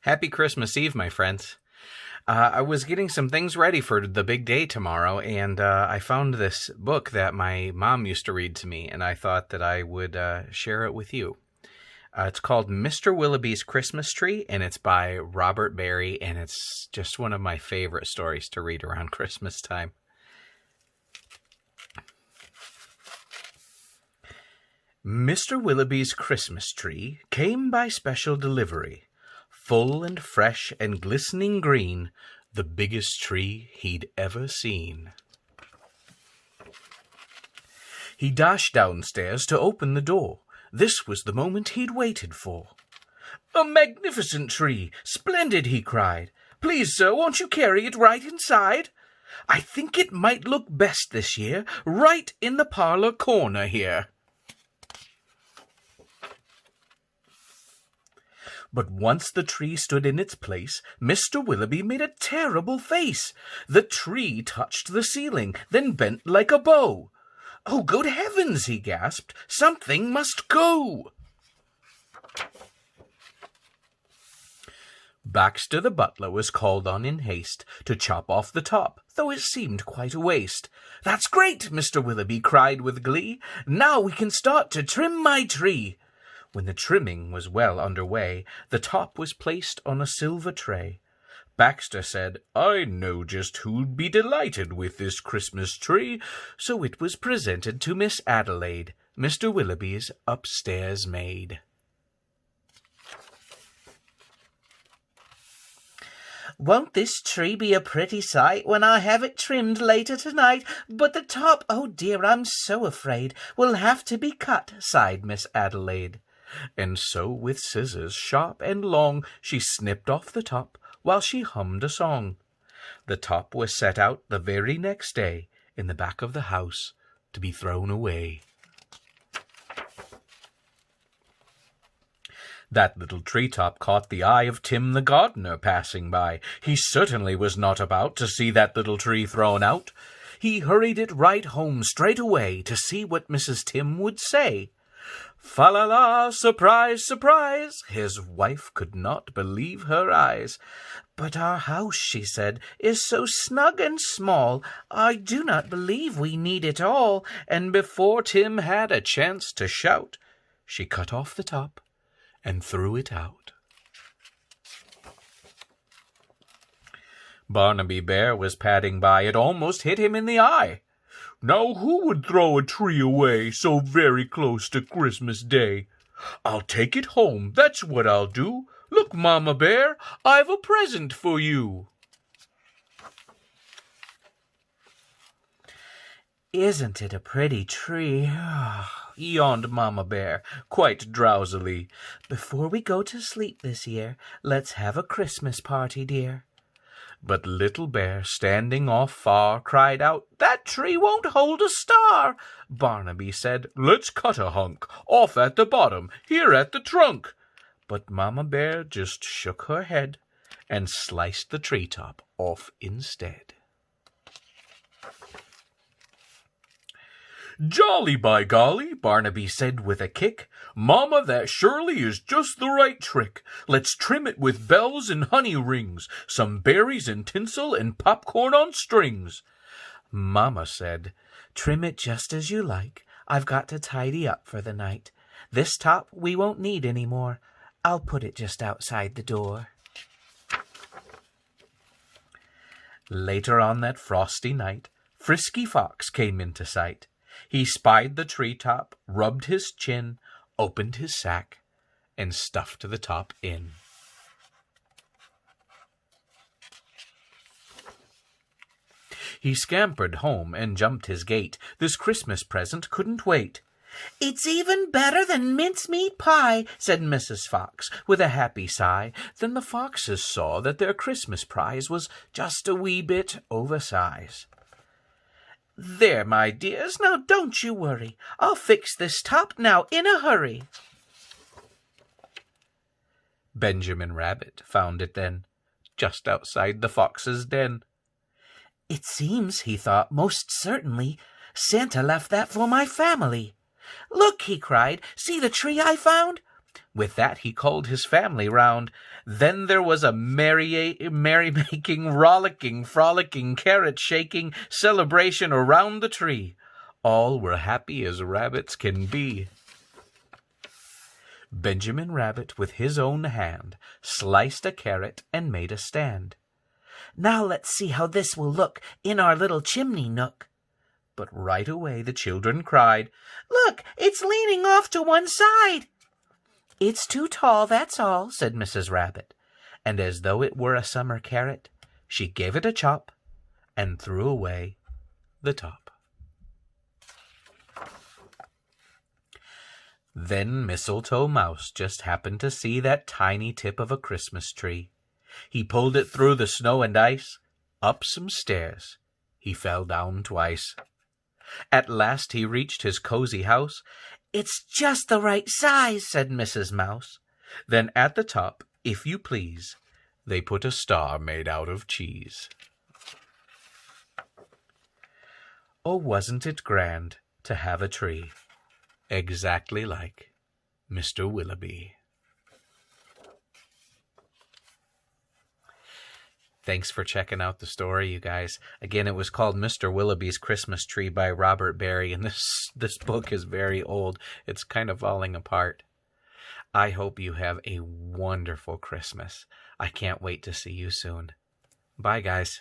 Happy Christmas Eve, my friends. I was getting some things ready for the big day tomorrow, and I found this book that my mom used to read to me, and I thought that I would share it with you. It's called Mr. Willowby's Christmas Tree, and it's by Robert Barry, and it's just one of my favorite stories to read around Christmas time. Mr. Willowby's Christmas Tree came by special delivery. Full and fresh and glistening green, the biggest tree he'd ever seen. He dashed downstairs to open the door. This was the moment he'd waited for. "A magnificent tree! Splendid!" he cried. "Please, sir, won't you carry it right inside? I think it might look best this year, right in the parlor corner here." But once the tree stood in its place, Mr. Willowby made a terrible face. The tree touched the ceiling, then bent like a bow. "Oh, good heavens!" he gasped. "Something must go!" Baxter the butler was called on in haste to chop off the top, though it seemed quite a waste. "That's great!" Mr. Willowby cried with glee. "Now we can start to trim my tree." When the trimming was well under way, the top was placed on a silver tray. Baxter said, "I know just who'd be delighted with this Christmas tree," so it was presented to Miss Adelaide, Mr. Willowby's upstairs maid. "Won't this tree be a pretty sight when I have it trimmed later tonight? But the top, oh dear, I'm so afraid, will have to be cut," sighed Miss Adelaide. And so with scissors sharp and long she snipped off the top while she hummed a song. The top was set out the very next day in the back of the house to be thrown away. That little treetop caught the eye of Tim the gardener passing by. He certainly was not about to see that little tree thrown out. He hurried it right home straight away to see what Mrs. Tim would say. Fa-la-la, surprise, surprise! His wife could not believe her eyes. "But our house," she said, "is so snug and small, I do not believe we need it all." And before Tim had a chance to shout, she cut off the top and threw it out. Barnaby Bear was padding by. It almost hit him in the eye. "Now who would throw a tree away so very close to Christmas Day? I'll take it home, that's what I'll do. Look, Mama Bear, I've a present for you." "Isn't it a pretty tree?" yawned Mama Bear, quite drowsily. "Before we go to sleep this year, let's have a Christmas party, dear." But Little Bear, standing off far, cried out, "That tree won't hold a star." Barnaby said, "Let's cut a hunk off at the bottom, here at the trunk." But Mama Bear just shook her head and sliced the treetop off instead. "Jolly by golly," Barnaby said with a kick. "Mama, that surely is just the right trick. Let's trim it with bells and honey rings, some berries and tinsel and popcorn on strings." Mama said, "Trim it just as you like. I've got to tidy up for the night. This top we won't need any more. I'll put it just outside the door." Later on that frosty night, Frisky Fox came into sight. He spied the treetop, rubbed his chin, opened his sack, and stuffed the top in. He scampered home and jumped his gate. This Christmas present couldn't wait. "It's even better than mincemeat pie," said Mrs. Fox with a happy sigh. Then the foxes saw that their Christmas prize was just a wee bit oversize. "There, my dears, now don't you worry. I'll fix this top now in a hurry." Benjamin Rabbit found it then, just outside the fox's den. "It seems," he thought, "most certainly Santa left that for my family." "Look," he cried, "see the tree I found? With that he called his family round. Then there was a merry-making, rollicking, frolicking, carrot-shaking celebration around the tree. All were happy as rabbits can be. Benjamin Rabbit, with his own hand, sliced a carrot and made a stand. "Now let's see how this will look in our little chimney nook." But right away the children cried, "Look, it's leaning off to one side." "It's too tall, that's all," said Mrs. Rabbit, and as though it were a summer carrot, she gave it a chop and threw away the top. Then Mistletoe Mouse just happened to see that tiny tip of a Christmas tree. He pulled it through the snow and ice, up some stairs. He fell down twice. At last he reached his cozy house. "It's just the right size," said Mrs. Mouse. Then at the top, if you please, they put a star made out of cheese. Oh, wasn't it grand to have a tree exactly like Mr. Willowby? Thanks for checking out the story, you guys. Again, it was called Mr. Willowby's Christmas Tree by Robert Barry, and this book is very old. It's kind of falling apart. I hope you have a wonderful Christmas. I can't wait to see you soon. Bye, guys.